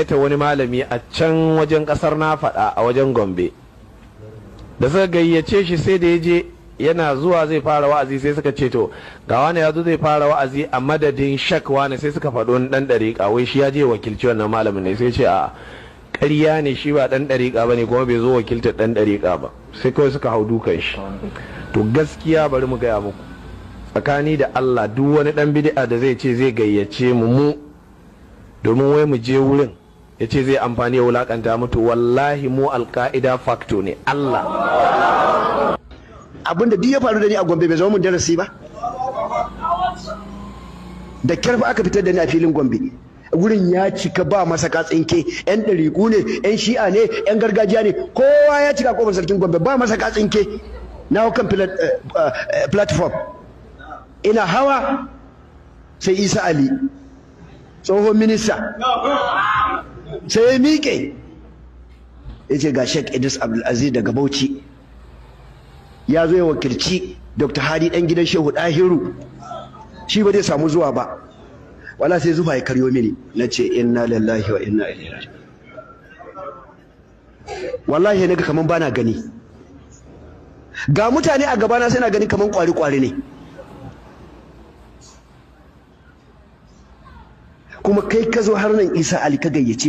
ta wani malami a can wajen kasar na faɗa a wajen Gombe da suka gayyace shi sai da ya je yana zuwa zai fara wa'azi sai suka ce to ga wani ya zo zai fara wa'azi a madadin shak wani sai suka faɗo wani ɗan ɗariƙa wai shi ya je wakilci wannan malamin ne sai ce a ƙarya ne shi ba ɗan ɗariƙa ba ne kuma bai zo wakiltar ɗan ɗariƙa ba sai kawai suka hau dukan shi. To gaskiya bari mu gaya muku tsakani da Allah duk wani ɗan bid'a da zai ce zai gayyace mu domin wai mu je wurin ya ce zai amfani ya wulakanta mutu wallahi mu alka'ida facto ne Allah. Abinda duk ya faru da ni a Gombe bai zama mun darasi ba, da kyar aka fitar da ni a filin Gombe wurin ya cika ba masa katsinke, yan ɗariƙu ne, yan shi'a ne, yan gargajiya ne, kowa ya cika kofar sarkin Gombe ba masa katsinke. Na hau kan platform ina hawa sai Isa Ali tsohon minista sai ya miƙe ya ce ga Sheikh Idris Abdulaziz daga Bauchi ya zo ya wakilci Dr. Hadi ɗan gidan Shehu Ɗahiru, shi ba zai samu zuwa ba. Wala sai zufa ya karyo mini, na ce inna lillahi wa inna ilaihi raji'un. Wallahi naga kaman bana gani, ga mutane a gabana sai na gani kaman kwari-kwari ne, kuma kai ka zo har nan Isa Ali ka gayyace